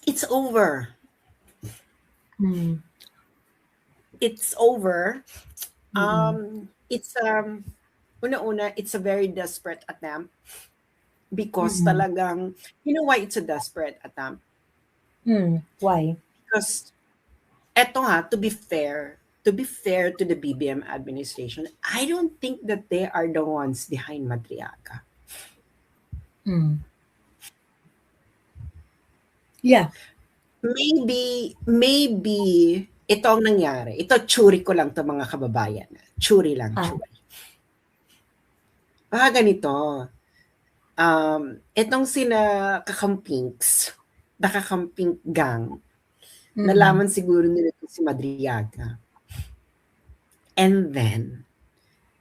it's over. It's over. It's una-una, it's a very desperate attempt because talagang, you know why it's a desperate attempt? Why? Because to be fair to the BBM administration, I don't think that they are the ones behind Madriaga. Yeah. Maybe ito ang nangyari. Ito, tsuri ko lang to mga kababayan. Tsuri lang, tsuri. Baka ganito. Itong sina Kakampinks, the Kakampink gang, nalaman siguro nila si Madriaga. And then,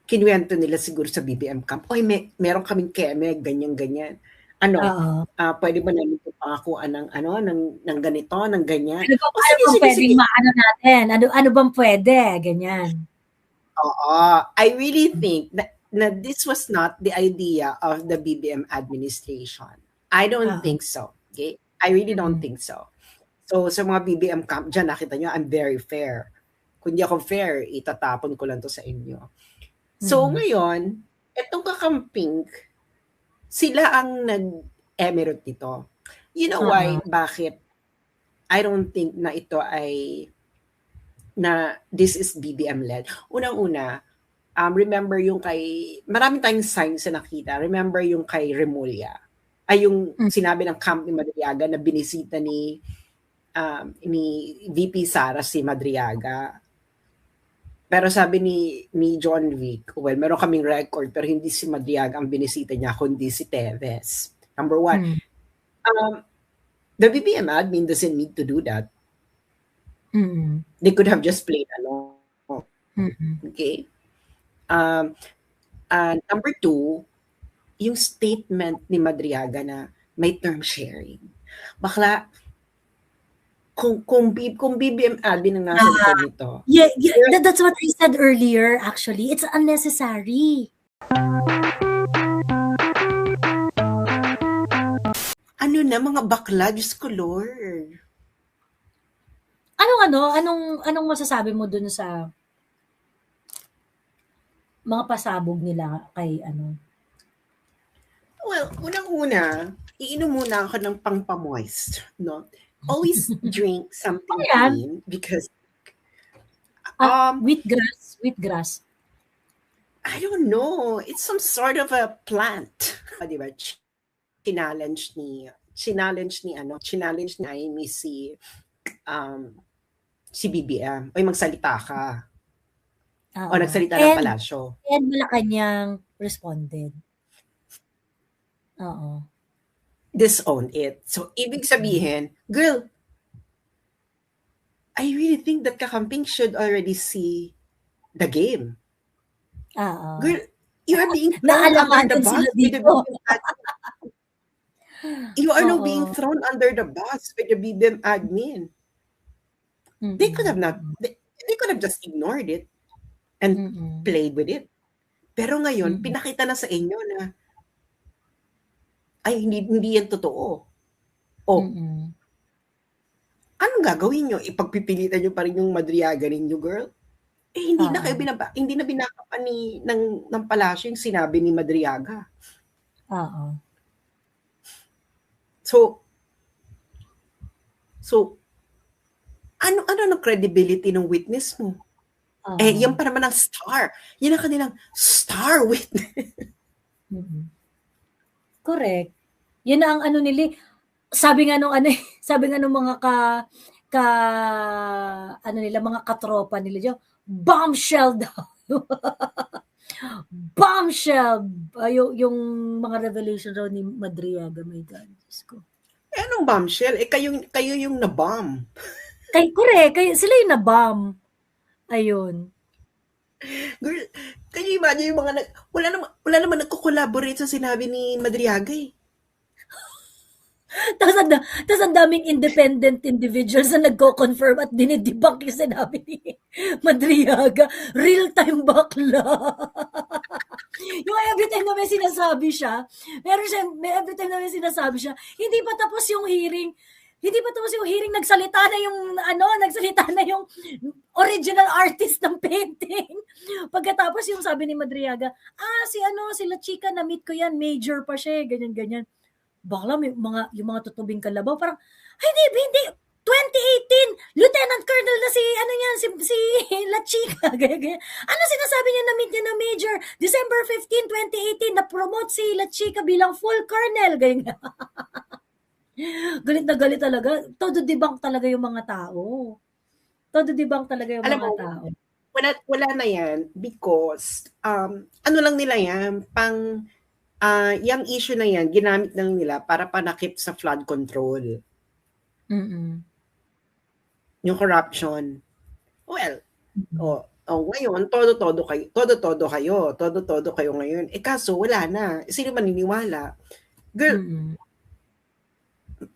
kinuwento nila siguro sa BBM camp, oy, meron kaming keme, ganyan-ganyan. Pwede ba namin ito pangakuan ng ganito, ng ganyan? Ano bang pwedeng maano natin? Ano bang pwede? Ganyan. Oo. I really think that this was not the idea of the BBM administration. I don't think so. Okay? I really don't think so. So, sa mga BBM camp dyan, nakita nyo, I'm very fair. Kung di ako fair, itatapon ko lang to sa inyo. So, ngayon, itong Kakampink, sila ang nag-emirate nito. You know why? Bakit? I don't think na ito ay this is BBM-led. Unang-una, remember yung maraming tayong signs na nakita. Remember yung kay Remulla. Ay yung sinabi ng camp ni Madriaga na binisita ni VP Sara si Madriaga. Pero sabi ni John Vic, well, meron kaming record, pero hindi si Madriaga ang binisita niya, kundi si Teves. Number one. The BBM admin doesn't need to do that. They could have just played along. Okay? Number two, yung statement ni Madriaga na may term sharing. Bakla, kung BBM admin ang nasa likod nito. Yeah, that's what I said earlier, actually. It's unnecessary. Ano na, mga bakla? Diyos ko, Lord. Anong masasabi mo dun sa mga pasabog nila kay Well, unang-una, iinom muna ako ng pangpamoist, no? Always drink something clean because wheatgrass. I don't know. It's some sort of a plant. Diba? Challenge ni Amy si BBM. Oy, magsalita ka. O nagsalita ng palasyo. And Malacanang responded. Disown it. So, ibig sabihin, girl, I really think that Kakamping should already see the game. Girl, you are being thrown under the bus with the BBM admin. You are now being thrown under the bus with the BBM admin. They could have just ignored it and played with it. Pero ngayon, pinakita na sa inyo na ay, hindi yan totoo. Anong gagawin nyo? Ipagpipilitan nyo pa rin yung Madriaga ninyo, girl? Hindi na kayo binakapan ng palasyo yung sinabi ni Madriaga. So, ano ng credibility ng witness mo? Yan pa naman ang star. Yan ang kanilang star witness. Correct. Yan na ang nila. Sabi nga nung mga mga katropa nila diyo, bombshell daw. Bombshell. Yung mga revelation daw ni Madriaga, my God. Diyos ko. Anong bombshell? Kayo yung na-bomb. Correct. Sila yung na-bomb. Ayun. Girl, can you imagine yung mga wala naman nagko-collaborate sa sinabi ni Madriaga eh. Tapos ang daming independent individuals na nagko-confirm at dinidebunk yung sinabi ni Madriaga. Real-time bakla. Yung every time na may sinasabi siya, every time na may sinasabi siya, hindi pa tapos yung hearing, nagsalita na yung original artist ng painting. Pagkatapos yung sabi ni Madriaga, sila Chika, na-meet ko yan, major pa siya, ganyan-ganyan. Bakla, yung mga tutubing kalabaw, parang, hindi, 2018, Lieutenant Colonel na si La Chica. Ano sinasabi niya na meet niya na Major? December 15, 2018, na-promote si La Chica bilang full colonel. Ganyan. Galit na galit talaga. Todo debunk talaga yung mga tao. Todo debunk talaga yung mga tao. Wala na yan because ano lang nila yan, yung issue na yan, ginamit lang nila para panakip sa flood control. Yung corruption. Well, ngayon, todo-todo kayo ngayon. Kaso, wala na. Sino maniniwala? Girl,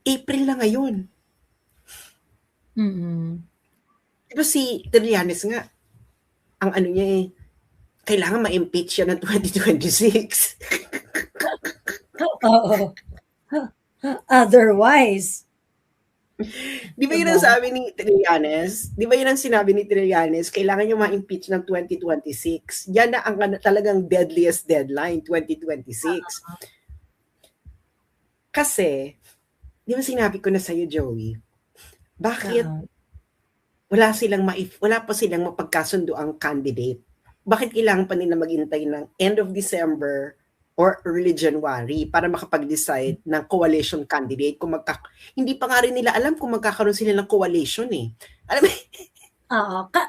April na ngayon. Diba si Trillanes nga, ang ano niya kailangan ma-impeach siya ng 2026. Oo. Otherwise. Di ba yun ang sabi ni Trillanes? Di ba yun ang sinabi ni Trillanes? Kailangan niya ma-impeach ng 2026. Yan na ang talagang deadliest deadline, 2026. Kasi, di ba sinabi ko na sa'yo, Joey, bakit wala pa silang mapagkasundo ang candidate? Bakit kailangan pa nila maghintay ng end of December or early January para makapag-decide ng coalition candidate? Hindi pa nga rin nila alam kung magkakaroon sila ng coalition Alam mo?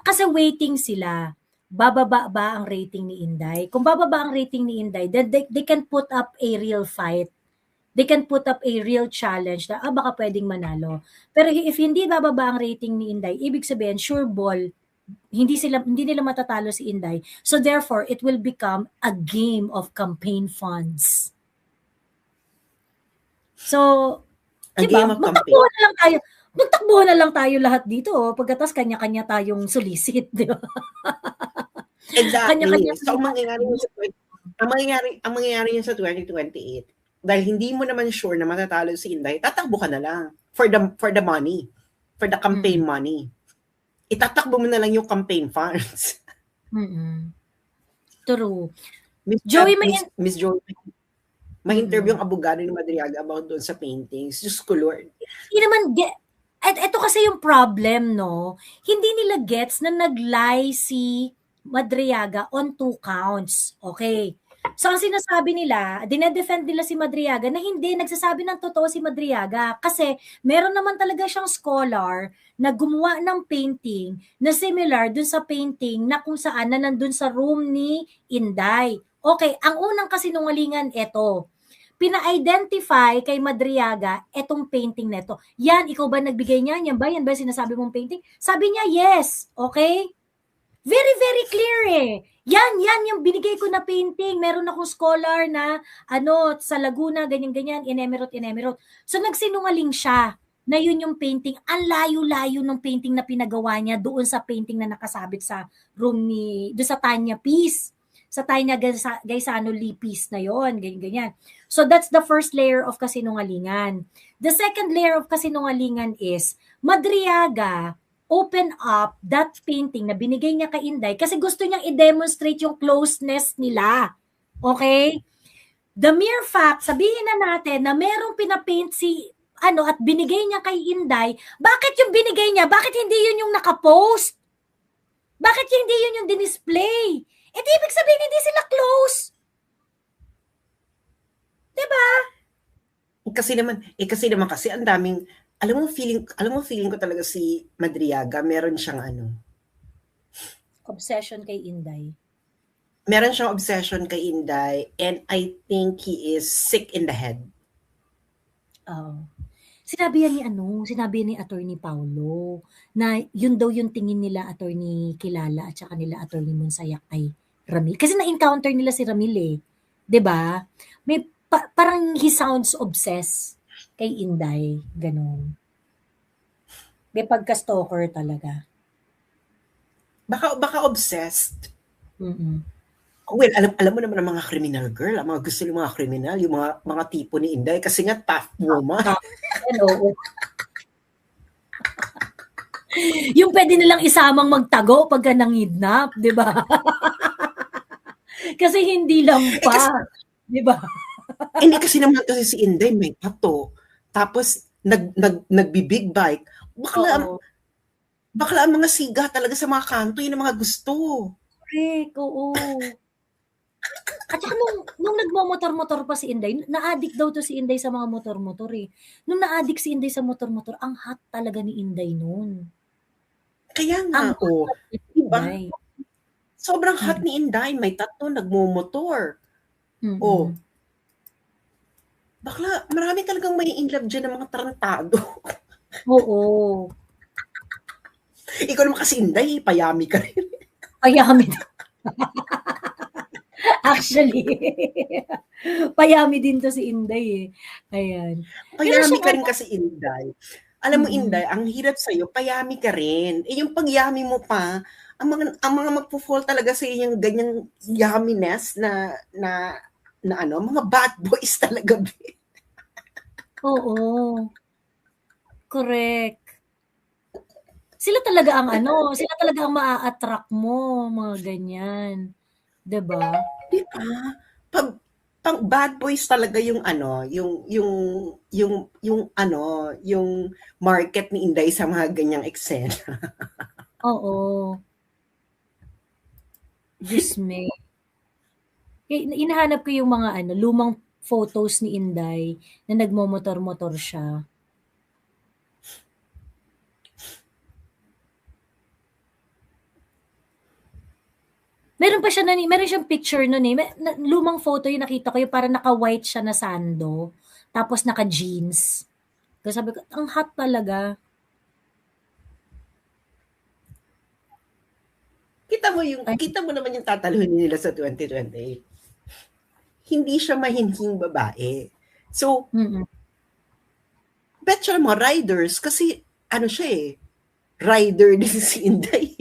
Kasi waiting sila. Bababa ba ang rating ni Inday? Kung bababa ang rating ni Inday, then they can put up a real fight. They can put up a real challenge na baka pwedeng manalo. Pero if hindi bababa ang rating ni Inday, ibig sabihin, sure ball, hindi nila matatalo si Inday. So therefore, it will become a game of campaign funds. So, diba, magtakbuhan na lang tayo lahat dito. Pagkatas kanya-kanya tayong solicit, di ba? Exactly. So, ang mangyayari niya sa 2028, dahil hindi mo naman sure na matatalo si Inday, tatakbo ka na lang for the money, for the campaign money. Itatakbo mo na lang yung campaign funds. True. Miss Joey, may interview yung abogado ni Madriaga about doon sa paintings. Diyos ko, Lord. Hindi naman, ito kasi yung problem, no? Hindi nila gets na nag-lie si Madriaga on 2 counts. Okay. So, ang sinasabi nila, dinedefend nila si Madriaga na hindi, nagsasabi ng totoo si Madriaga kasi meron naman talaga siyang scholar na gumawa ng painting na similar dun sa painting na kung saan na nandun sa room ni Inday. Okay, ang unang kasinungalingan ito, pina-identify kay Madriaga etong painting neto. Yan, ikaw ba nagbigay niya? Yan ba sinasabi mong painting? Sabi niya, yes. Okay? Very, very clear Yan yung binigay ko na painting. Meron akong scholar na sa Laguna, ganyan-ganyan, in Emerald. So nagsinungaling siya na yun yung painting. Ang layo-layo ng painting na pinagawa niya doon sa painting na nakasabit sa room doon sa Tanya piece. Sa Tanya Gaisano Lee piece na yon, ganyan-ganyan. So that's the first layer of kasinungalingan. The second layer of kasinungalingan is Madriaga open up that painting na binigay niya kay Inday kasi gusto niyang i-demonstrate yung closeness nila. Okay? The mere fact, sabihin na natin na merong pinapaint at binigay niya kay Inday, bakit yung binigay niya? Bakit hindi yun yung nakapost? Bakit hindi yun yung dinisplay? Ibig sabihin hindi sila close. Diba? Kasi naman ang daming alam mo feeling ko talaga si Madriaga, meron siyang obsession kay Inday. Meron siyang obsession kay Inday and I think he is sick in the head. Sinabi ni Attorney Paulo na yun daw yung tingin nila Attorney Kilala at saka nila Attorney Monsayak kay Ramil. Kasi na-encounter nila si Ramil 'di ba? May parang he sounds obsessed kay Inday, ganun. May pagka-stalker talaga. Baka obsessed. Well, alam mo naman ang mga criminal girl, ang mga gusto ng mga criminal, yung mga tipo ni Inday, kasi nga tough woman. Oo. Yung pwede nilang isamang magtago pagka nangidnap, di ba? Kasi hindi lang pa, di ba? Hindi kasi naman kasi si Inday may tato. Tapos nagbibig bike. Bakla ang mga siga talaga sa mga kanto, yun ang mga gusto. Correct, oo. At saka nung nagmomotor-motor pa si Inday, na-addict daw to si Inday sa mga motor-motor eh. Nung na-addict si Inday sa motor-motor, ang hot talaga ni Inday noon. Kaya nga, diba? Sobrang hot ni Inday, may tato, nagmomotor. Bakla, marami talagang may in love dyan ng mga tarantado. Oo. Ikaw naman kasi Inday, payami ka rin. Payami. Actually, payami din to si Inday eh. Ayan. Payami ka rin kasi Inday. Alam mo Inday, ang hirap sa'yo, payami ka rin. Eh yung pagyami mo pa, ang mga magpo-fall talaga sa yung ganyang yaminess na mga bad boys talaga. Oo. Correct. Sila talaga ang sila talaga ang maa-attract mo, mga ganyan. 'Di ba? Di ba? Pang bad boys talaga yung yung market ni Inday sa mga ganyang eksena. Oo. Diyos me. Hinahanap ko yung mga lumang photos ni Inday na nagmomotor-motor siya. Meron siyang picture nun eh. Lumang photo yung nakita ko, yung parang naka-white siya na sando, tapos naka-jeans. Kasi sabi ko, ang hot talaga. Kita mo naman yung tataluhin nila sa 2028. Hindi siya mahinhing babae. So, bet siya mga riders kasi siya eh, rider din si Inday.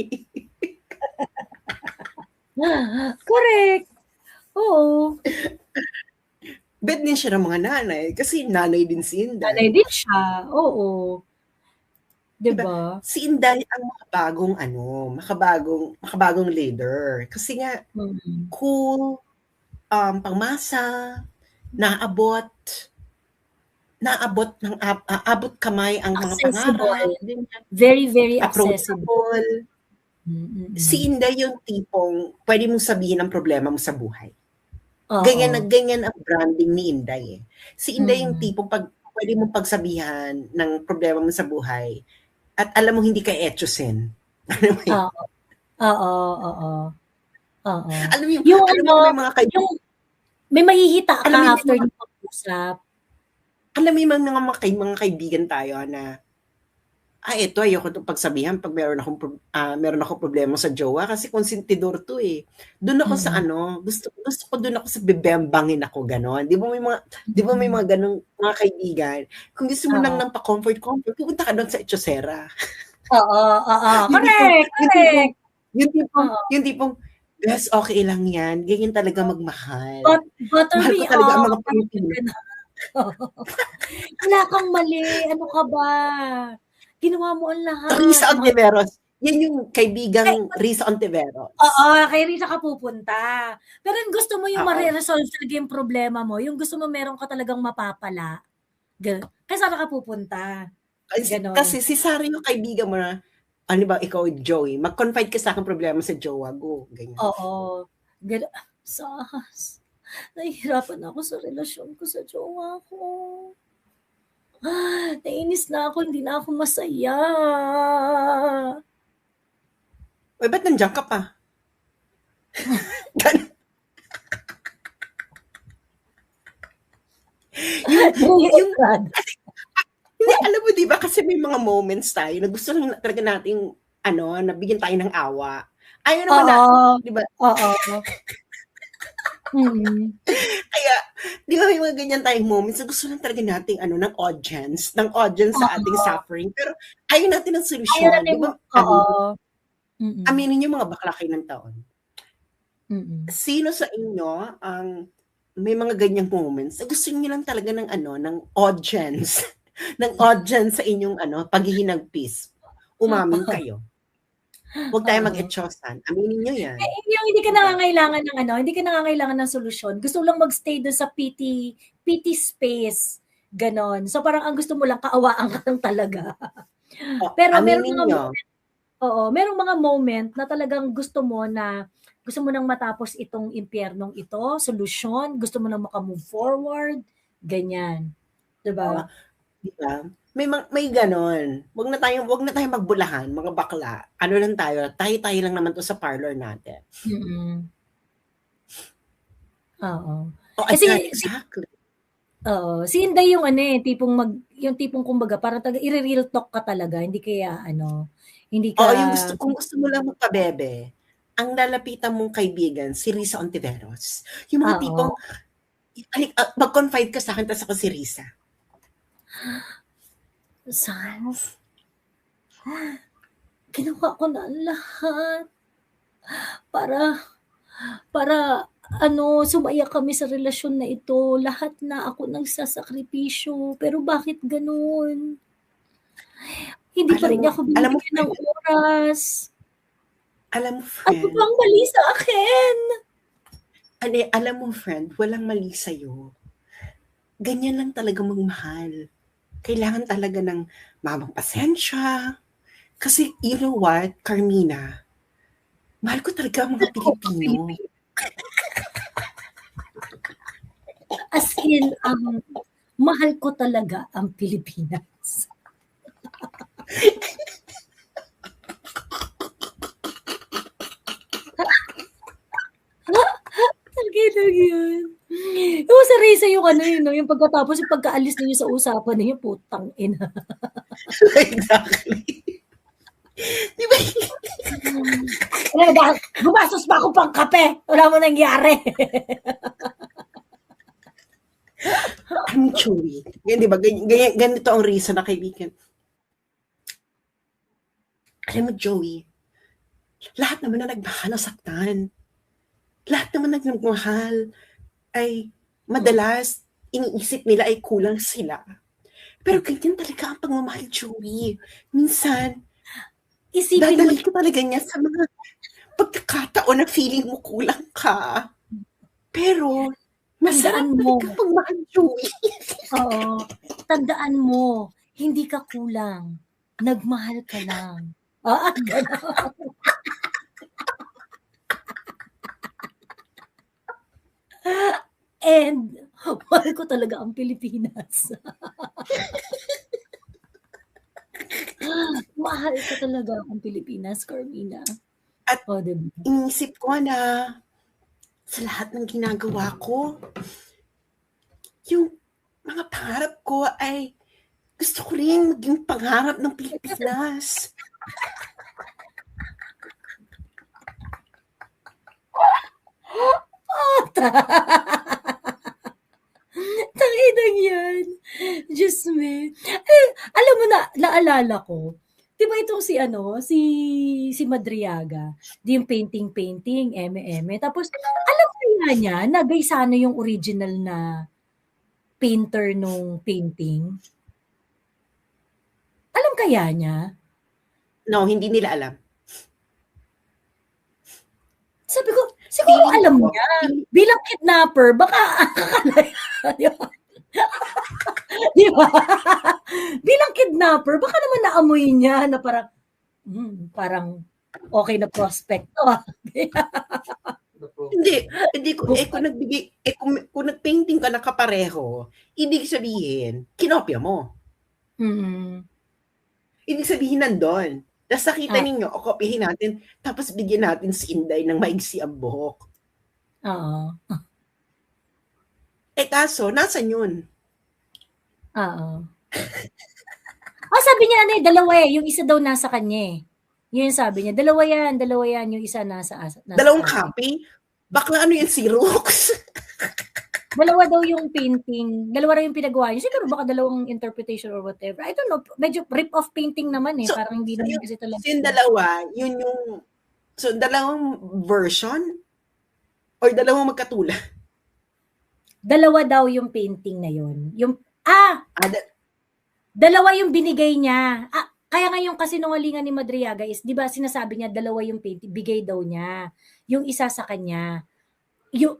Correct. Oo. Bet din siya ng mga nanay kasi nanay din si Inday. Nanay din siya. Oo. Diba? Si Inday ang makabagong leader. Kasi nga, cool, pangmasa, naabot kamay ang mga pangarap. Very, very accessible. Si Inday yung tipong pwede mong sabihin ang problema mo sa buhay. Oo. Ganyan ang branding ni Inday eh. Si Inday yung tipong pwede mong pagsabihan ng problema mo sa buhay at alam mo hindi ka etyosin. Oo. Alam mo yung mga may mahihita ka after ng pag-usap. Alam mo yung mga kaibigan tayo na ito ayoko itong pagsabihan pag meron akong problema sa jowa kasi konsentidor to eh. Doon ako sa gusto ko doon ako sa bibembangin ako ganon. Di ba may mga ganong mga kaibigan? Kung gusto mo lang ng pa-comfort, pupunta ka doon sa Echosera. Oo. Correct. Yung tipong, guys, okay lang yan. Ganyan talaga magmahal. Butter Mahal me ko talaga ang mga Pilipino. Wala kang mali. Ano ka ba? Ginawa mo ang lahat. Risa Ontiveros. Yan yung kaibigang Risa Ontiveros. Oo, kay Risa ka pupunta. Pero yung gusto mo yung ma-resolve talaga yung problema mo, yung gusto mo meron ka talagang mapapala, kaya saan ka pupunta? Kasi si Sara yung kaibigan mo na, ano ba, ikaw, Joey, mag-confide ka sa akin problema sa jowa, go, ganyan. Oo. Sahas. Nahihirapan ako sa relasyon ko sa jowa ko. Nainis na ako, hindi na ako masaya. Ba't nandiyan ka pa? Alam mo, di ba, kasi may mga moments tayo na gusto lang talaga natin, nabigyan tayo ng awa. Ayaw naman natin, di ba? Oo. Kaya, di ba may mga ganyan tayong moments na gusto lang talaga natin ng audience sa ating suffering. Pero ayaw natin ng solusyon. Di ba? Aminin niyo mga bakla kayo ng taon. Sino sa inyo ang may mga ganyang moments na gusto niyo lang talaga ng ng audience, ng audience sa inyong paghihinagpis? Umamin kayo. Huwag tayong mag-etyosan. Aminin niyo yan. Yung hindi ka nangangailangan ng hindi ka nangangailangan ng solusyon. Gusto mo lang magstay doon sa pity space. Ganon. So parang ang gusto mo lang kaawaan ka lang talaga. Pero merong mga moment na talagang gusto mo nang matapos itong impyernong ito, solusyon, gusto mo nang maka-move forward, ganyan. 'Di ba? Diba? May ganon. Wag na tayong magbulahan, mga bakla. Ano lang tayo lang naman to sa parlor natin. Oo. Exactly. Si Inday yung yung tipong kumbaga parang i-real talk ka talaga, hindi kaya hindi ka yung kung gusto mo lang magpabebe, ang lalapitan mong kaibigan si Risa Ontiveros. Yung mga tipong mag-confide ka sa akin tapos ako si Risa. Saan? Ginawa ko na lahat para sumaya kami sa relasyon na ito. Lahat na ako nagsasakripisyo. Pero bakit ganun? Hindi pa rin ako binibigyan ng oras. Alam mo, friend. Ano bang mali sa akin? Alam mo, friend, walang mali sa'yo. Ganyan lang talaga magmahal. Kailangan talaga ng mamang pasensya. Kasi, you know what, Carmina? Mahal ko talaga ang mga Pilipino. As in, mahal ko talaga ang Pilipinas. Talagang yun. Yung sa Risa yung yung pagkatapos yung pagkaalis niyo sa usapan niyo, putang ina. Exactly. Di ba? Gumastos pa ako pang kape. Wala mo nangyari. I'm chewy. Yan, di ba? Ganito ang Risa na kaibigan. Alam mo, Joey, lahat naman na nagmahal na saktan. Lahat naman nagmahal ay madalas iniisip nila ay kulang sila. Pero ganyan talaga ang pagmamahal, Joey. Minsan, dadalhin ko talaga niya sa mga pagkakataon na feeling mo kulang ka. Pero, masarap talaga pagmahal, Joey. Oo. Tandaan mo, hindi ka kulang. Nagmahal ka lang. Gano'n. And, mahal ko talaga ang Pilipinas. Mahal ko talaga ang Pilipinas, Carmina. At inisip ko na sa lahat ng ginagawa ko, yung mga pangarap ko ay gusto ko rin maging pangarap ng Pilipinas. Tanginang yan. Diyos me. Alam mo na, naalala ko, di ba itong si Madriaga, di yung painting, eme. Tapos, alam kaya niya, nagay sana yung original na painter nung painting? Alam kaya niya? No, hindi nila alam. Sabi ko, siguro alam niya. Bilang kidnapper, baka di ba? Bilang kidnapper, baka naman naamoy niya na parang okay na prospect to. Hindi ko kung nagpainting ka na kapareho, ibig sabihin, kinopya mo. Ibig sabihin nandun. Tapos nakita ninyo, o kopyahin natin, tapos bigyan natin si Inday ng maigsi ang buhok. Oo. Kaso, nasan yun? Oo. Sabi niya dalawa yung isa daw nasa kanya Yun sabi niya, dalawa yan, yung isa nasa dalawang copy? Bakla yan, Xerox? Dalawa daw yung painting. Dalawa rin yung pinagawa niya. Siguro baka dalawang interpretation or whatever. I don't know. Medyo rip-off painting naman So, parang hindi naman kasi talaga. So yung dalawa, so dalawang version? Or dalawang magkatulad? Dalawa daw yung painting na yun. Ah, dalawa yung binigay niya. Kaya nga yung kasinungalingan ni Madriaga is, di ba sinasabi niya dalawa yung painting, bigay daw niya. Yung isa sa kanya.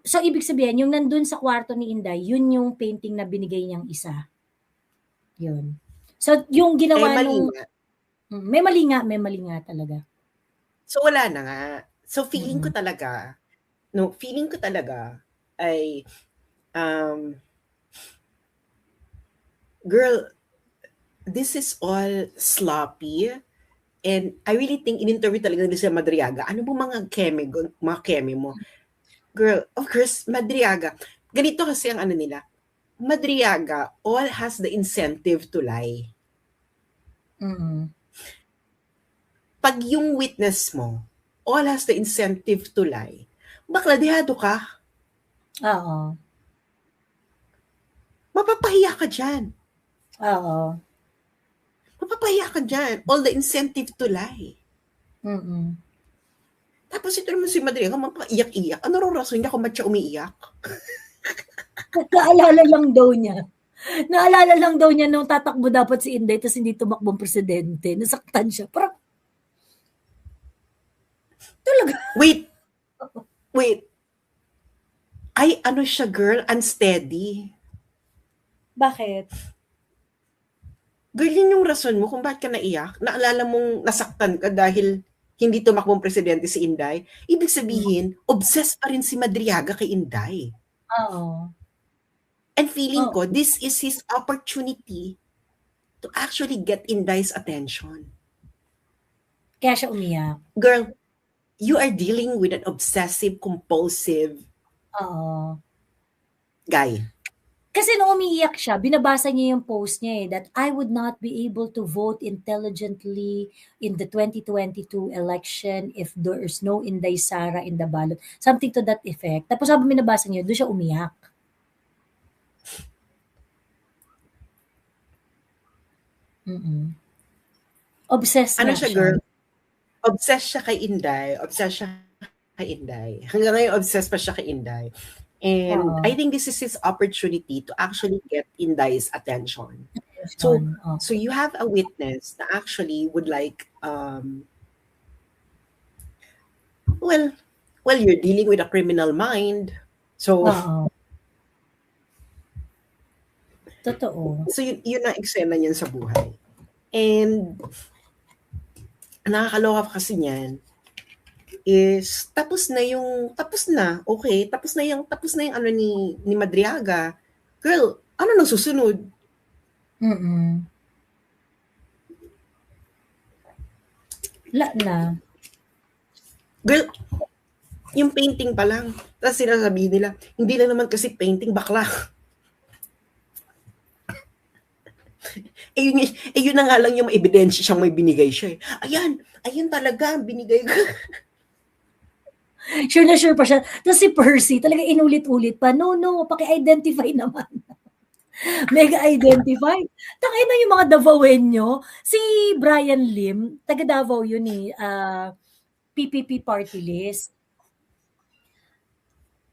So, ibig sabihin, yung nandun sa kwarto ni Inday, yun yung painting na binigay niyang isa. Yun. So, yung ginawa mali nung... nga. May mali nga talaga. So, wala na nga. So, feeling ko talaga ay, girl, this is all sloppy. And I really think in-interview talaga nila si Madriaga. Ano mo mga keme mo? Girl, of course, Madriaga. Ganito kasi ang ano nila. Madriaga all has the incentive to lie. Pag yung witness mo, all has the incentive to lie, bakla dehado ka. Oo. Mapapahiya ka dyan. Oo. Mapapahiya ka dyan. All the incentive to lie. Tapos ito naman si Madriaga, mapaiyak-iyak. Ano raw rason niya kung ba't siya umiiyak? Naalala lang daw niya nung tatakbo dapat si Inday tapos hindi tumakbong presidente. Nasaktan siya. Parang, talaga. Wait. Ay, ano siya, girl? Unsteady. Bakit? Girl, yun yung rason mo kung bakit ka naiyak. Naalala mong nasaktan ka dahil hindi tumakbong presidente si Inday. Ibig sabihin, obsessed pa rin si Madriaga kay Inday. Oo. And feeling ko, this is his opportunity to actually get Inday's attention. Kaya siya umiyak. Girl, you are dealing with an obsessive, compulsive guy. Kasi nung umiiyak siya, binabasa niya yung post niya that I would not be able to vote intelligently in the 2022 election if there is no Inday Sara in the ballot. Something to that effect. Tapos habang binabasa niya, doon siya umiyak. Obsessed ano nga siya, girl? Obsessed siya kay Inday. Hanggang ngayon, obsessed pa siya kay Inday. And I think this is his opportunity to actually get Inday's attention. So you have a witness na actually would like, well, you're dealing with a criminal mind. So, totoo. So, yun ang eksena niyan sa buhay. And, nakakaloka kasi niyan is tapos na yung ano ni Madriaga. Girl, ano nang susunod? Wala na. Girl, yung painting pa lang. Tapos sinasabi nila, hindi lang naman kasi painting, bakla. yun na nga lang yung ebidensya siyang may binigay siya. Ayan talaga, binigay ko. Sure na sure pa siya. Tapos si Percy, talaga inulit-ulit pa, no, paki-identify naman. Mega identify. Tangay na yung mga Davaoenyo. Si Brian Lim, taga Davao yun PPP party list.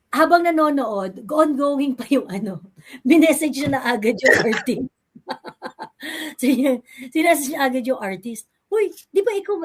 Habang nanonood, ongoing pa yung minessage siya na agad yung artist. Sinessage niya agad yung artist. Uy, di ba ikaw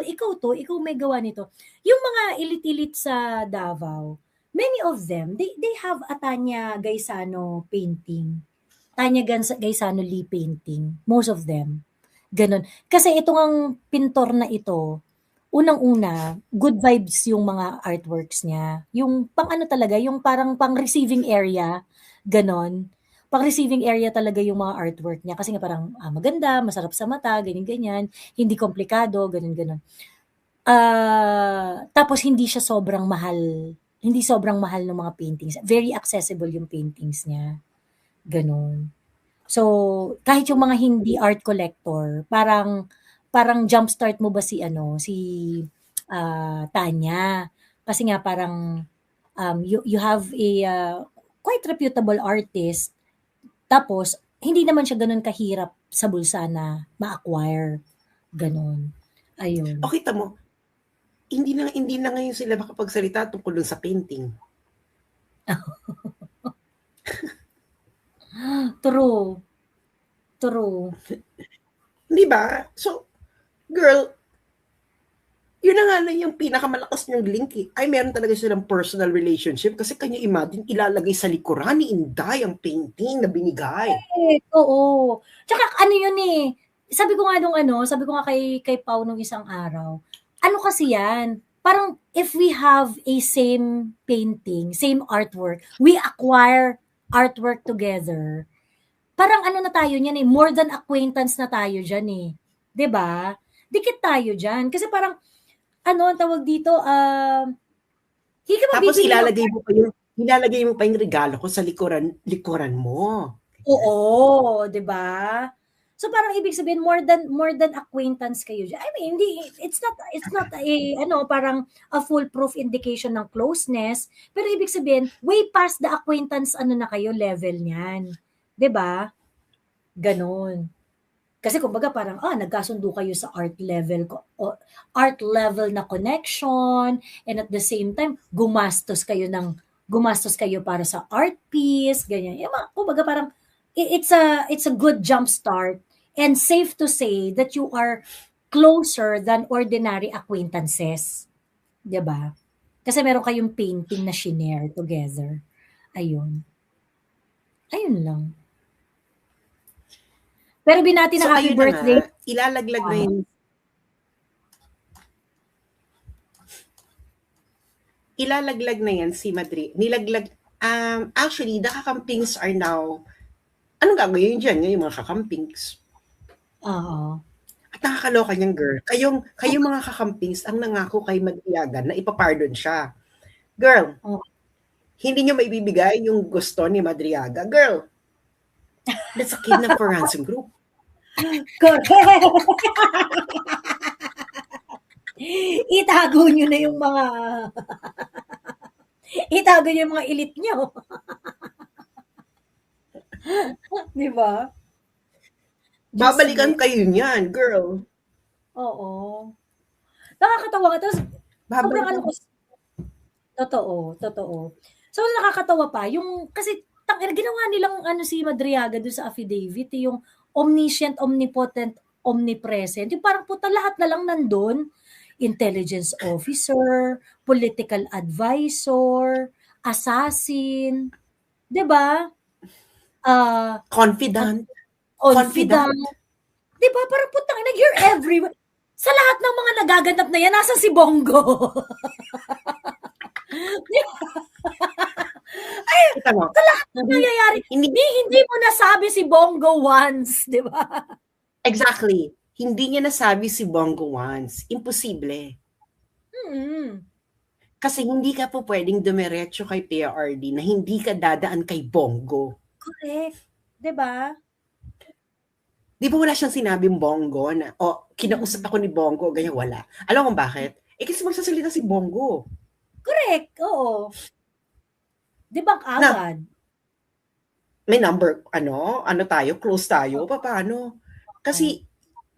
may gawa nito. Yung mga elite-elite sa Davao, many of them, they have a Tanya Gaisano painting. Tanya Gaisano Lee painting. Most of them. Ganon. Kasi itong pintor na ito, unang-una, good vibes yung mga artworks niya. Yung talaga, yung parang pang receiving area, ganon. Pang receiving area talaga yung mga artwork niya. Kasi nga parang maganda, masarap sa mata, ganyan-ganyan. Hindi komplikado, ganon-ganon. Tapos hindi siya sobrang mahal. Hindi sobrang mahal ng mga paintings. Very accessible yung paintings niya. Ganon. So, kahit yung mga hindi art collector, parang jumpstart mo ba si Tanya? Kasi nga parang you have a quite reputable artist. Tapos, hindi naman siya ganun kahirap sa bulsa na ma-acquire. Ganun. Ayun. Okay, tamo. Hindi na ngayon sila makapagsalita tungkol sa painting. True. True. Di ba? So, girl, yun na nga lang yung pinakamalakas niyang link eh. Ay, meron talaga silang personal relationship kasi kanya imagine, ilalagay sa likuran ni Inday ang painting na binigay. Oo. Tsaka ano yun eh, sabi ko nga nung sabi ko nga kay Pau nung isang araw, ano kasi yan, parang if we have a same painting, same artwork, we acquire artwork together, parang ano na tayo niyan eh, more than acquaintance na tayo dyan eh. 'Di ba? Dikit tayo dyan. Kasi parang, ang tawag dito, hindi ka Tapos mabibili ng ilalagay mo pa yung regalo ko sa likuran mo. oo, 'di ba? So parang ibig sabihin more than acquaintance kayo diyan. I mean, hindi it's not a parang a foolproof indication ng closeness, pero ibig sabihin way past the acquaintance na kayo level niyan. 'Di ba? Ganon. Kasi kumbaga parang nagkasundo kayo sa art level na connection, and at the same time gumastos kayo para sa art piece, ganyan. Kumbaga parang it's a good jump start, and safe to say that you are closer than ordinary acquaintances, 'di ba? Kasi meron kayong painting na shinare together. Ayun. Ayun lang. Pero binati na So, happy ayun na birthday. nga, ilalaglag na yan si Madrid. Actually, the kakampings are now, anong gagawin dyan? Yung mga kakampings. Oo. At nakakaloka niyang girl. Kayong mga kakampings ang nangako kay Madriagan na ipapardon siya. Girl, hindi niyo maibibigay yung gusto ni Madriaga. Girl, that's a kidnap for ransom group. Correct. Itago nyo na yung mga elite nyo. Di ba? Babalikan kayo niyan, girl. Oo. Nakakatawa ka. Tapos, sobrang totoo. So, nakakatawa pa. Kasi, ginawa nilang si Madriaga doon sa affidavit, yung omniscient, omnipotent, omnipresent. Yung parang puta lahat na lang nandun. Intelligence officer, political advisor, assassin, 'di ba? Confidant. 'Di ba? Parang putang ina, you're everywhere. Sa lahat ng mga nagaganap na yan, nasa si Bongo. Ay, sa lahat ng nangyayari, hindi mo nasabi si Bongo once, 'di ba? Exactly. Hindi niya nasabi si Bongo once. Imposible. Kasi hindi ka po pwedeng dumiretso kay PRD na hindi ka dadaan kay Bongo. Correct. 'Di ba? Di ba wala siyang sinabing Bongo na, kinausap ako ni Bongo, ganyan, wala. Alam mo bakit? Kasi magsasalita si Bongo. Correct, oo. Di ba agad? May number, close tayo, paano? Kasi,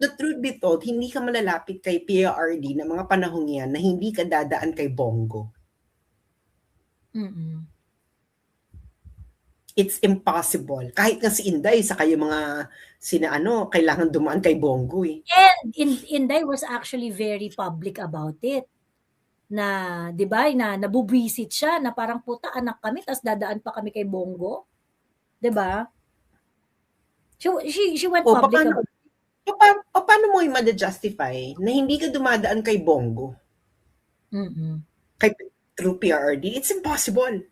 the truth be told, hindi ka malalapit kay PRD na mga panahong yan na hindi ka dadaan kay Bongo. It's impossible. Kahit nga si Inday, saka yung mga kailangan dumaan kay Bongo eh. And Inday was actually very public about it. Na, di ba, na nabubwisit siya, na parang puta, anak kami, tapos dadaan pa kami kay Bongo. Di ba? She went public about it. Paano mo yung ma-justify na hindi ka dumadaan kay Bongo? Through PRD? It's impossible.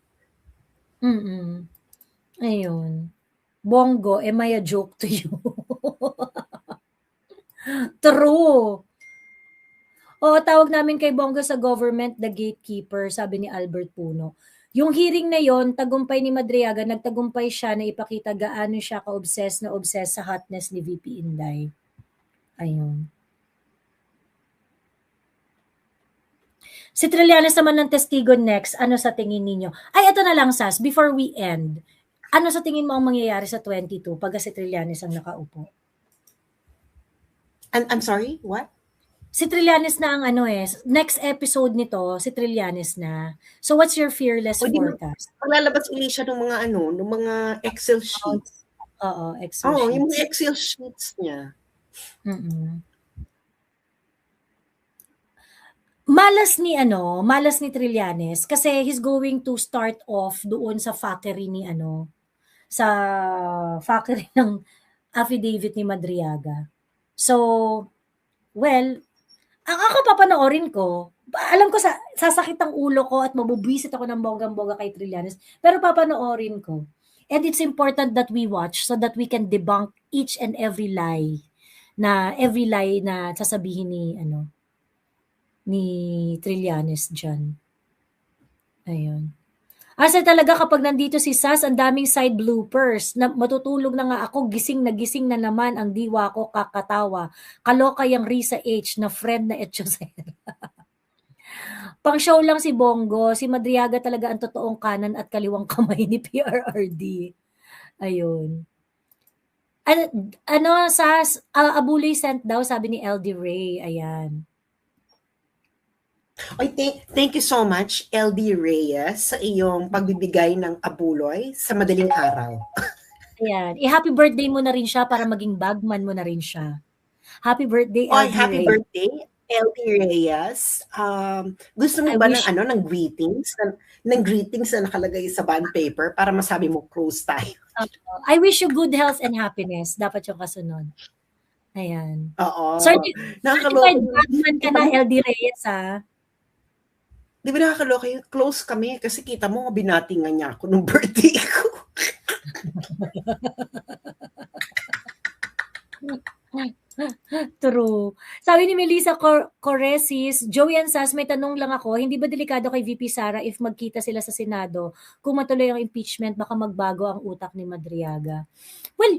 Ayun. Bongo, am I a joke to you? True. Tawag namin kay Bongo sa government, the gatekeeper, sabi ni Albert Puno. Yung hearing na yon, tagumpay ni Madriaga, nagtagumpay siya na ipakita gaano siya ka-obsessed sa hotness ni VP Inday. Ayun. Si Trillanes naman ng testigo next, ano sa tingin ninyo? Ay, ito na lang, Sas, before we end. Ano sa tingin mo ang mangyayari sa 22 pag si Trillanes ang nakaupo? I'm sorry, what? Si Trillanes na ang ano eh, next episode nito, si Trillanes na. So what's your fearless O di forecast? maglalabas uli siya ng mga ano, ng mga Excel sheets. Oo, Excel Oo, yung sheets. mga Excel sheets niya. Mm. Malas ni Trillanes kasi he's going to start off doon sa factory ni ano, sa factory ng affidavit ni Madriaga. So, well, ang ako papanoorin ko, alam ko sasakit ang ulo ko at mabubwisit ako ng bonggang-bongga kay Trillanes, pero papanoorin ko. And it's important that we watch so that we can debunk each and every lie na sasabihin ni Trillanes diyan. Ayun. Kasi talaga kapag nandito si Sas, ang daming side bloopers. Na matutulog na nga ako, gising na naman ang diwa ko kakatawa. Kaloka yung Risa H na friend na Etchosera. Pang show lang si Bongo, si Madriaga talaga ang totoong kanan at kaliwang kamay ni PRRD. Ayun. Sas, Abuloy sent daw, sabi ni LD Ray. Ayan. Oy, thank you so much, LD Reyes, sa iyong pagbibigay ng abuloy sa madaling araw. Ayan. I-happy birthday mo na rin siya para maging bagman mo na rin siya. Happy birthday, LD Oy, happy Ray. birthday, LD Reyes. Gusto mo ba ng greetings? Ng greetings na nakalagay sa bond paper para masabi mo close tayo? I wish you good health and happiness. Dapat yung kasunod. Ayan. Oo. Certified bagman ka na, LD Reyes, ha? Di ba nakakaloka yun? Close kami kasi kita mo, binati nga niya ako nung birthday ko. True. Sabi ni Melissa Coresis, Joey and Sas, may tanong lang ako, hindi ba delikado kay VP Sara if magkita sila sa Senado? Kung matuloy ang impeachment, baka magbago ang utak ni Madriaga. Well,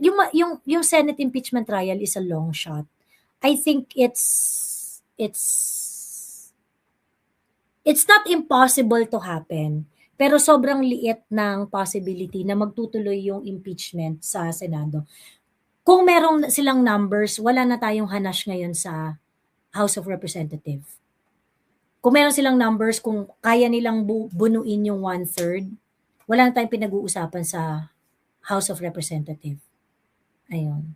yung Senate impeachment trial is a long shot. I think it's not impossible to happen, pero sobrang liit ng possibility na magtutuloy yung impeachment sa Senado. Kung merong silang numbers, wala na tayong hanash ngayon sa House of Representatives. Kung meron silang numbers, kung kaya nilang bunuin yung 1/3, wala na tayong pinag-uusapan sa House of Representatives. Ayun.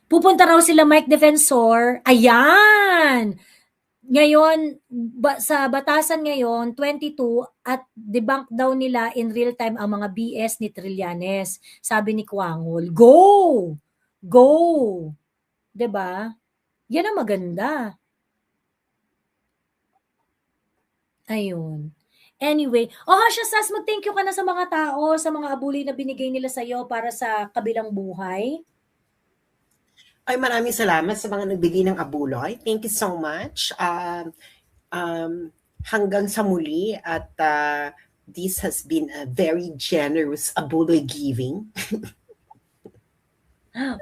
Pupunta raw sila Mike Defensor. Ayan! Ngayon, sa batasan ngayon, 22, at debunk daw nila in real time ang mga BS ni Trillanes. Sabi ni Kwangol, go! Go! 'Di ba? Yan ang maganda. Ayun. Anyway, siya Sas, mag-thank you ka na sa mga tao, sa mga abuloy na binigay nila sa'yo para sa kabilang buhay. Ay, maraming salamat sa mga nagbigay ng abuloy. Thank you so much. Hanggang sa muli at this has been a very generous abuloy giving.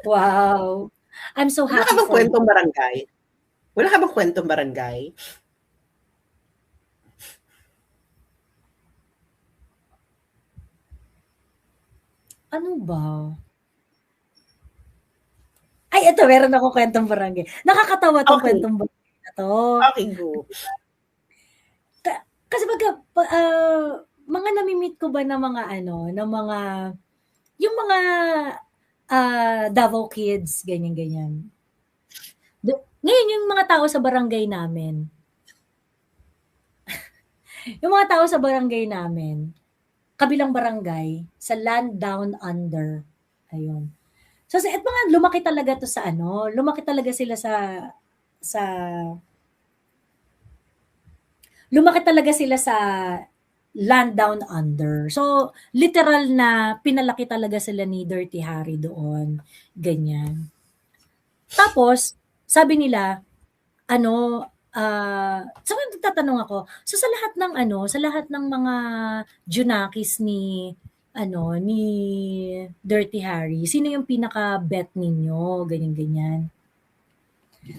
Wow. I'm so happy. Wala ka bang kwentong barangay? Wala ka bang kwentong barangay? Ano ba? Ay, ito, meron ako kwentong barangay. Nakakatawa tong kwentong barangay na to. Okay, go. Kasi mga nami-meet ko ba ng mga yung mga Davao kids, ganyan-ganyan. Ngayon, yung mga tao sa barangay namin, kabilang barangay, sa Land Down Under. Ayun. So, at mga lumaki talaga to sa lumaki talaga sila sa Land Down Under. So, literal na pinalaki talaga sila ni Dirty Harry doon. Ganyan. Tapos, sabi nila, so nagtatanong ako, so sa lahat ng mga Junakis ni Dirty Harry, sino yung pinaka-bet ninyo? Ganyan-ganyan.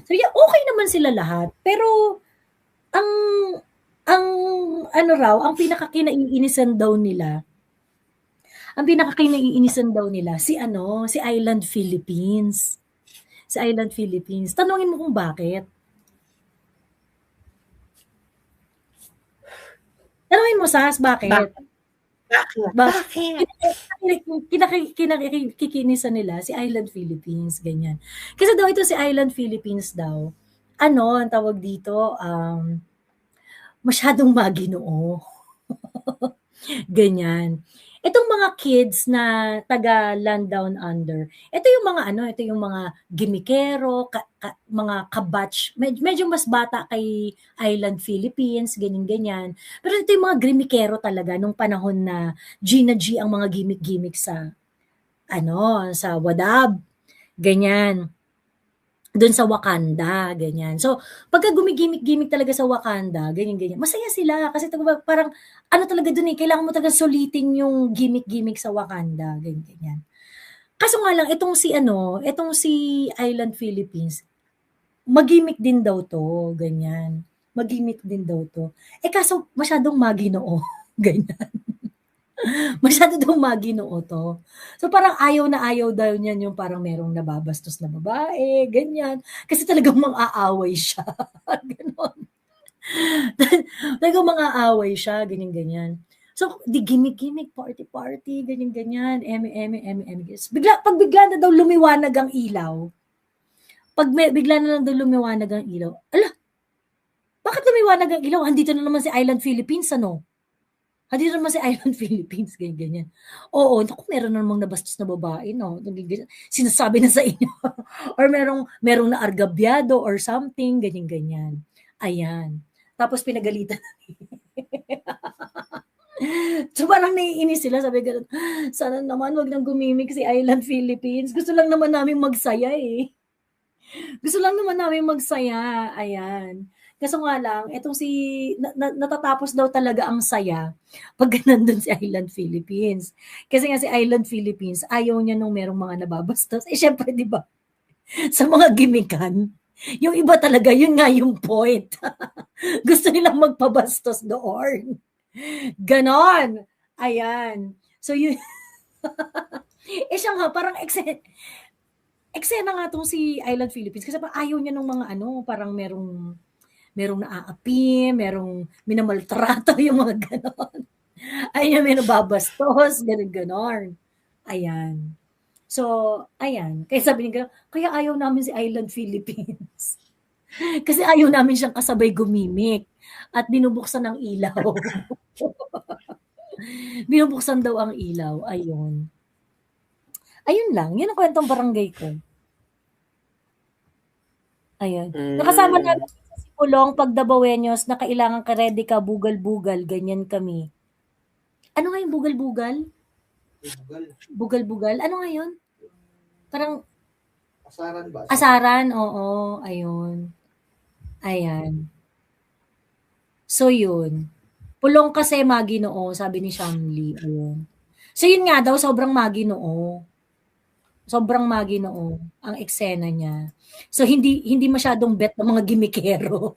So, yeah, okay naman sila lahat. Pero, ang pinaka-kinaiinisan daw nila, si Island Philippines. sa Island Philippines. Tanungin mo kung bakit. Tanungin mo, Sas, bakit? Bakit? Ba Bakit? kinakikinisan nila si Island Philippines, ganyan. Kasi daw ito si Island Philippines daw, ano, ang tawag dito, masyadong maginoo. Ganyan. Itong mga kids na taga Land Down Under, ito yung mga ano, ito yung mga gimikero, mga kabatch, medyo mas bata kay Island Philippines, ganyan-ganyan. Pero ito yung mga gimikero talaga nung panahon na G na G ang mga gimmick-gimmick sa ano, sa Wadab, ganyan. Doon sa Wakanda, ganyan. So, pagka gumigimik-gimik talaga sa Wakanda, ganyan-ganyan, masaya sila kasi parang ano talaga doon eh, kailangan mo talaga sulitin yung gimmick-gimmick sa Wakanda, ganyan-ganyan. Kaso nga lang, itong si Island Philippines, magimik din daw to, ganyan. Magimik din daw to. Eh kaso masyadong maginoo, ganyan. Masyado daw maginoo to. So parang ayaw na ayaw daw niyan yung parang merong nababastos na babae, ganyan. Kasi talagang mang-aaway siya. Ganon. Talagang mang-aaway siya, ganyan-ganyan. So, di gimmick-gimmick, party-party, ganyan-ganyan, eme. Pag bigla na daw lumiwanag ang ilaw, bigla na lang daw lumiwanag ang ilaw, ala, bakit lumiwanag ang ilaw? Andito na naman si Island Philippines, ano? Andito naman si Island Philippines, ganyan. Oo, naku, meron na namang nabastos na babae, no? Sinasabi na sa inyo. Or merong naargabyado or something, ganyan-ganyan. Ayan. Tapos pinagalitan. So parang naiinis sila, sabi ganun, sana naman wag nang gumimik si Island Philippines. Gusto lang naman namin magsaya eh. Gusto lang naman namin magsaya, ayan. Kaso nga lang, etong natatapos daw talaga ang saya pag nandun si Island Philippines. Kasi nga si Island Philippines, ayaw niya nung merong mga nababastos. Eh syempre, di ba, sa mga gimikan, yung iba talaga, yun nga yung point. Gusto nilang magpabastos doon. Ganon. Ayan. So yun, siya nga, parang eksena nga tong si Island Philippines kasi parang ayaw niya nung mga ano, parang merong naaapi, merong minamaltrato, yung mga ganon. Ayaw niya may nababastos, ganon. Ayan. So, ayan. Kaya sabi niya, kaya ayaw namin si Island Philippines. Kasi ayaw namin siyang kasabay gumimik at binubuksan ng ilaw. Binubuksan daw ang ilaw, ayun. Ayun lang, yun ang kwentong barangay ko. Ayun. Nakasama namin si Pulong pag Dabawenyos na kailangan ka ready ka, bugal-bugal, ganyan kami. Ano nga yung bugal-bugal? Bugal-bugal? Ano nga yun? Parang Asaran ba? asaran, oo, ayun. Ayan. So yun. Pulong kasi maginoo, sabi ni Shamli, ayun. So yun nga daw, sobrang maginoo. Sobrang maginoo ang eksena niya. So hindi masyadong bet ng mga gimikero.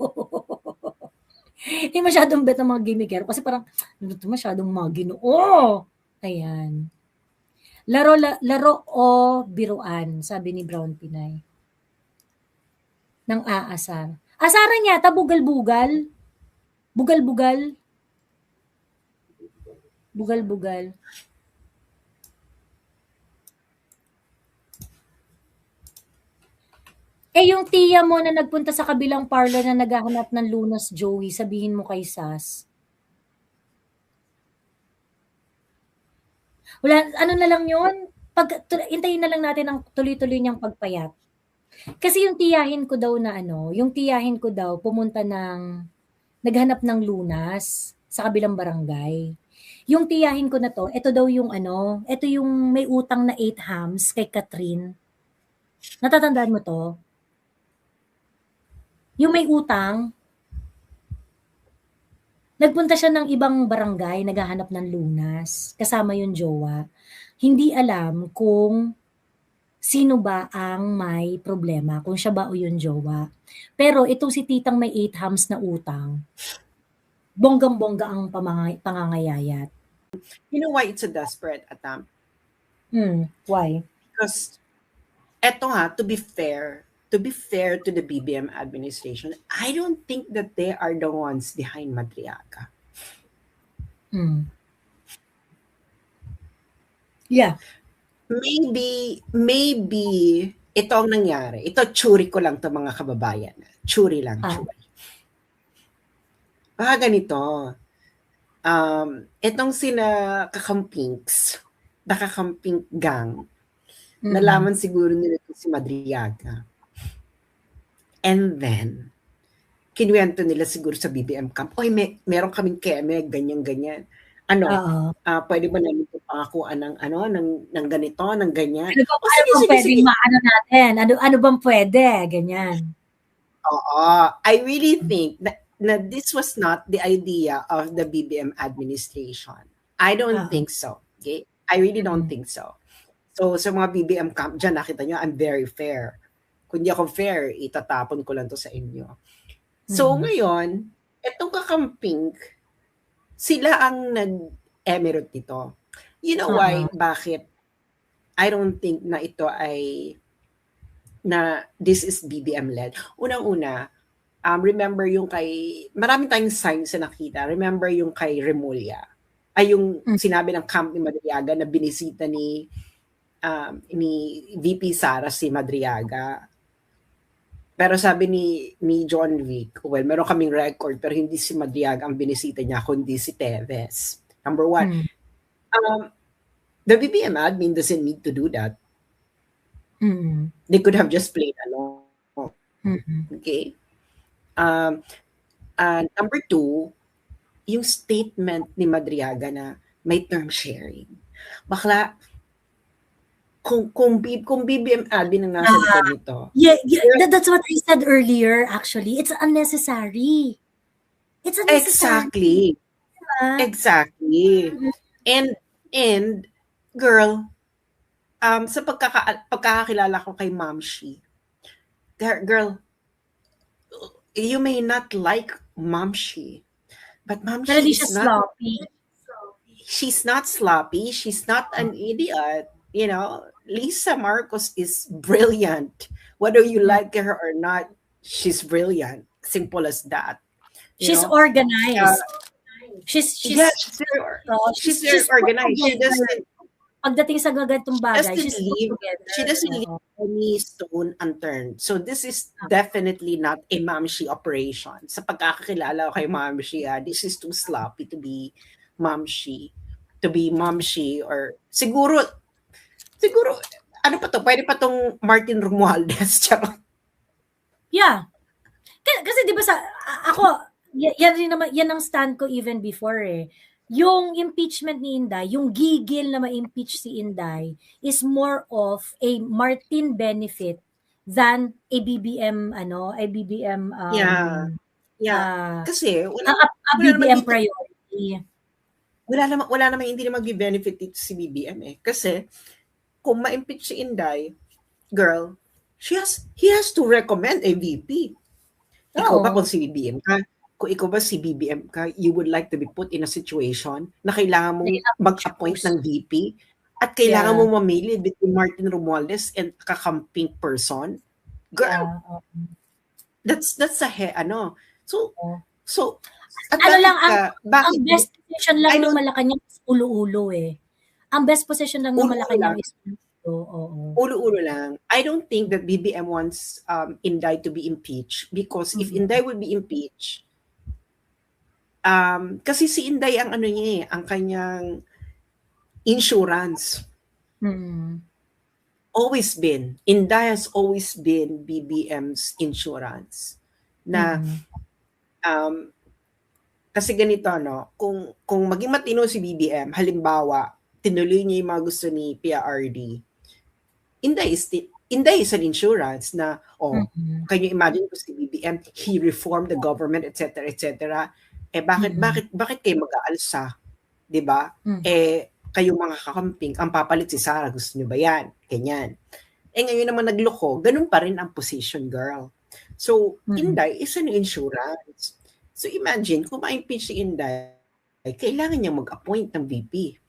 Hindi masyadong bet ng mga gimikero kasi parang masyadong maginoo. Ayan. Laro o biruan, sabi ni Brown Pinay. Nang aasar. Asaran yata bugal-bugal. Bugal-bugal. Bugal-bugal. Eh, yung tiya mo na nagpunta sa kabilang parlor na naghahanap ng lunas, Joey, sabihin mo kay Sas. Wala, ano na lang yun, hintayin na lang natin ang tuloy-tuloy niyang pagpayat. Kasi yung tiyahin ko daw pumunta naghanap ng lunas sa kabilang barangay. Yung tiyahin ko na to, ito daw yung ito yung may utang na 8 hams kay Catherine. Natatandaan mo to? Yung may utang, nagpunta siya ng ibang barangay, naghahanap ng lunas, kasama yung jowa. Hindi alam kung sino ba ang may problema, kung siya ba o yung jowa. Pero itong si titang may 8 hams na utang, bonggang-bongga ang pangangayayat. You know why it's a desperate attempt? Why? Because eto ha, to be fair to the BBM administration, I don't think that they are the ones behind Madriaga. Yeah. Maybe ito ang nangyari. Ito, tsuri ko lang to mga kababayan. Tsuri lang, tsuri. Baka ganito, itong sina Kakampinks, the Kakampink gang, nalaman siguro nila si Madriaga. And then, kinuwento nila siguro sa BBM camp, oy, meron kaming keme, ganyan-ganyan. Pwede ba namin ito pangakuan ng ganito, ng ganyan? Ano bang pwedeng maano natin? Ano bang pwede? Ganyan. Oo. I really think that this was not the idea of the BBM administration. I don't think so. Okay? I really don't think so. So, sa mga BBM camp dyan, nakita nyo, I'm very fair. Kung di ako fair, itatapon ko lang to sa inyo. So, ngayon, etong Kakampink, sila ang nag-emirate nito. You know why? Bakit? I don't think na ito ay na this is BBM-led. Unang-una, remember yung kay, maraming tayong signs na nakita. Remember yung kay Remulla. Ay yung sinabi ng camp ni Madriaga na binisita ni VP Sara si Madriaga. Pero sabi ni John Wick, well, meron kaming record, pero hindi si Madriaga ang binisita niya, kundi si Teves. Number one. The BBM admin doesn't need to do that. They could have just played along. Okay? Number two, yung statement ni Madriaga na may term sharing. Bakla, kung BBM admin ang nasa dito. Yeah, that's what I said earlier, actually. It's unnecessary. It's unnecessary. Exactly. And girl, sa pagkakakilala ko kay Mamshi, girl, you may not like Mamshi, but Mamshi is not sloppy. She's not sloppy. She's not an idiot. You know, Lisa Marcos is brilliant. Whether you like her or not, she's brilliant. Simple as that. She's organized. She's very organized. She doesn't. Pagdating sa gagantong bagay, she doesn't leave any stone unturned. So this is definitely not a Mamshi operation. Sa pagkakakilala ko kay Mamshi, this is too sloppy to be Mamshi. Or siguro, ano pa to? Pwede pa tong Martin Romualdez. Yeah. Kasi di ba ako, yan rin naman, yan ang stand ko even before eh. Yung impeachment ni Inday, yung gigil na ma-impeach si Inday is more of a Martin benefit than a BBM, kasi a BBM priority. Wala naman hindi na mag-benefit dito si BBM eh. Kasi kung ma-impeach si Inday, girl, he has to recommend a VP. Ikaw ba kung si BBM ka? Kung ikaw ba si BBM ka, you would like to be put in a situation na kailangan mong mag-appoint ng VP at kailangan mong mamili between Martin Romualdez and Kakampink person? Girl, that's a So, ang best position lang ng Malacanang is ulo-ulo eh. Ang best position lang ng Malacanang is ulo-ulo lang. I don't think that BBM wants Inday to be impeached because if Inday will be impeached, kasi si Inday ang ang kanyang insurance. Always been. Inday has always been BBM's insurance. Na kasi ganito kung maging matino si BBM, halimbawa, tinuloy niya yung mga gusto ni PRRD, Inday is an insurance na, can you imagine kung si BBM, he reformed the government, etc., etc., bakit kayo mag-aalsa? Diba? Kayong mga Kakamping, ang papalit si Sara, gusto niyo ba yan? Ganyan. Ngayon naman nagloko, ganun pa rin ang position, girl. So, Inday is an insurance. So, imagine, kung ma-impeach si Inday, kailangan niya mag-appoint ng VP.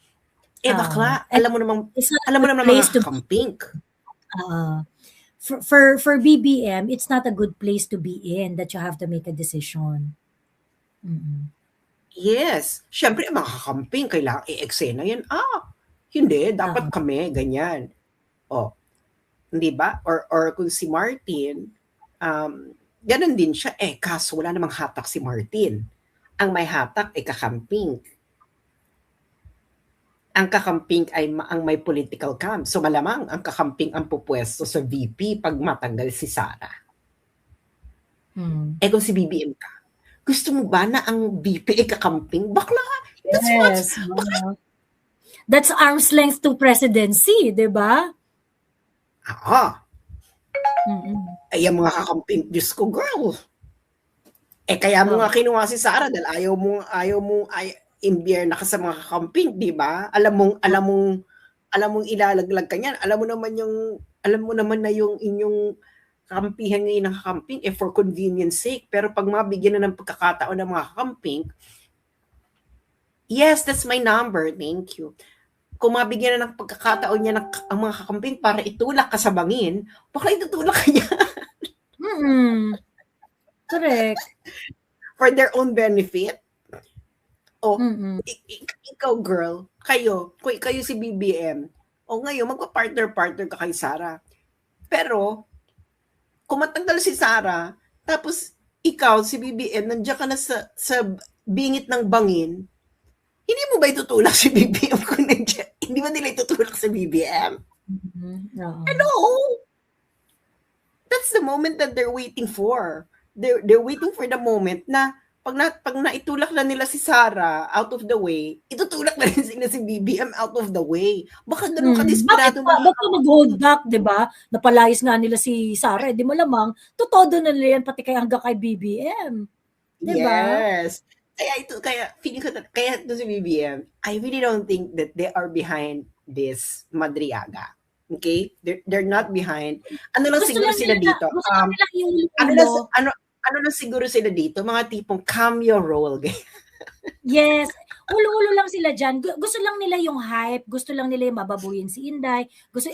Bakla, alam mo naman mga Kakamping. for BBM, it's not a good place to be in that you have to make a decision. Mm-mm. Yes. Siyempre, ang mga kakamping, kailangan i-eksena yan. Hindi, dapat kami, ganyan. Hindi ba? Or kung si Martin, ganun din siya. Kaso wala namang hatak si Martin. Ang may hatak ay kakamping. Ang kakamping ay ang may political camp. So malamang ang kakamping ang pupwesto sa VP pag matanggal si Sara. Kung si BBM ka, gusto mo ba na ang VP ay kakamping? Bakla! Yes. That's arm's length to presidency, di ba? Ay, ang mga kakamping, Diyos ko, girl. Kaya mo nga kinuha si Sara dahil ayaw mo imbierna ka sa mga kakamping, di ba? Alam mong ilalaglag ka niyan. Alam mo naman na yung inyong kakampihan ngayon ng kakamping for convenience sake. Pero pag mabigyan na ng pagkakataon ng mga kakamping, yes, that's my number. Thank you. Kung mabigyan na ng pagkakataon niya ang mga kakamping para itulak ka sa bangin, baka itutulak ka niya. Correct. For their own benefit. Ikaw, girl, kayo si BBM, ngayon, magpa-partner ka kay Sara. Pero, kung matanggal si Sara, tapos ikaw, si BBM, nandiyan ka na sa bingit ng bangin, hindi mo ba itutulak si BBM kung nandiyan? Hindi ba nila itutulak si BBM? No. That's the moment that they're waiting for. They're waiting for the moment na pag naitulak na nila si Sara out of the way, itutulak na rin sila si BBM out of the way. Baka ganun ka-desperado. Bakit mag-hold back, di ba? Napalayas nga nila si Sara, di malamang, tutodo na nila yan pati hanggang kay BBM. Di ba? Yes. Kaya feeling ko, kaya ito si BBM, I really don't think that they are behind this Madriaga. Okay? They're not behind. Ano lang siguro sila dito? Ano lang siguro sila dito? Mga tipong cameo role. Yes. Ulo-ulo lang sila dyan. Gusto lang nila yung hype. Gusto lang nila yung mababuyin si Inday.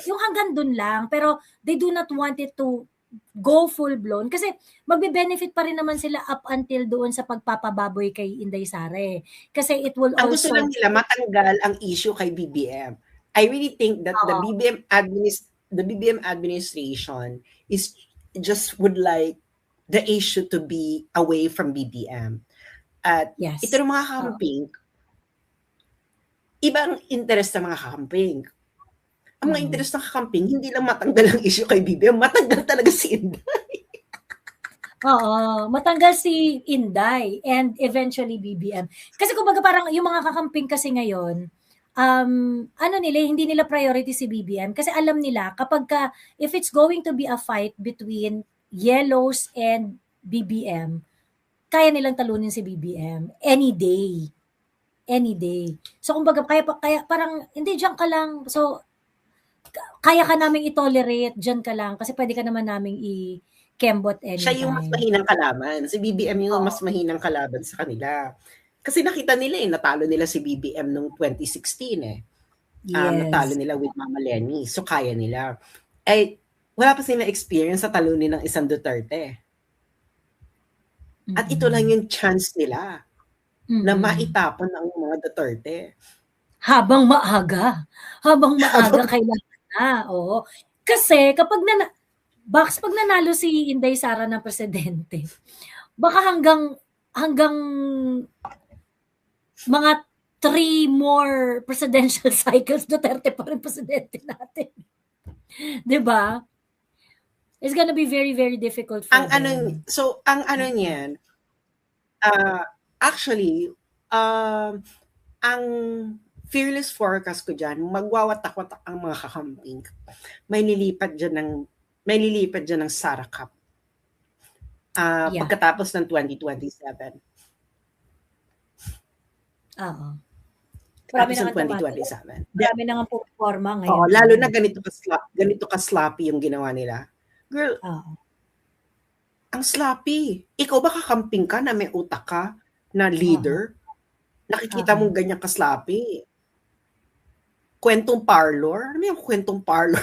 Yung hanggang dun lang. Pero they do not want it to go full-blown. Kasi magbe-benefit pa rin naman sila up until doon sa pagpapababoy kay Inday Sara. Kasi it will ang gusto lang nila matanggal ang issue kay BBM. I really think that the BBM administration is just would like the issue to be away from BBM. At ito ng mga kakamping, ibang interest ng mga kakamping. Ang mga interest ng kakamping, hindi lang matanggal ang issue kay BBM, matanggal talaga si Inday. Matanggal si Inday and eventually BBM. Kasi kumbaga parang yung mga kakamping kasi ngayon, hindi nila priority si BBM kasi alam nila kapag if it's going to be a fight between Yellows and BBM, kaya nilang talunin si BBM any day. So kumbaga kaya parang hindi diyan ka lang. So kaya ka naming i-tolerate, diyan ka lang kasi pwede ka naman naming i-kembot anytime. Siya yung mas mahinang kalaban. Si BBM yung mas mahinang kalaban sa kanila. Kasi nakita nila natalo nila si BBM noong 2016 natalo nila with Mama Lenny. So kaya nila. Wala pa sila experience sa talunin ng isang Duterte. At ito lang yung chance nila na maitapon ang mga Duterte. Habang maaga kailangan na. Kasi kapag pag nanalo si Inday Sara ng presidente, baka hanggang mga 3 more presidential cycles, Duterte pa rin presidente natin. Diba? It's gonna be very, very difficult for them. Ang niyan, actually, ang fearless forecast ko dyan, magwawatak-watak ang mga kakamping. May lilipat dyan ng Sara Cup. Pagkatapos ng 2027. Marami ng 2027. Marami na nga puporma ngayon. Lalo na ganito ka sloppy yung ginawa nila. Girl, ang sloppy. Ikaw ba kakamping ka na may utak ka na leader? Nakikita mong ganyan ka sloppy. Kwentong parlor? Ano yung kwentong parlor?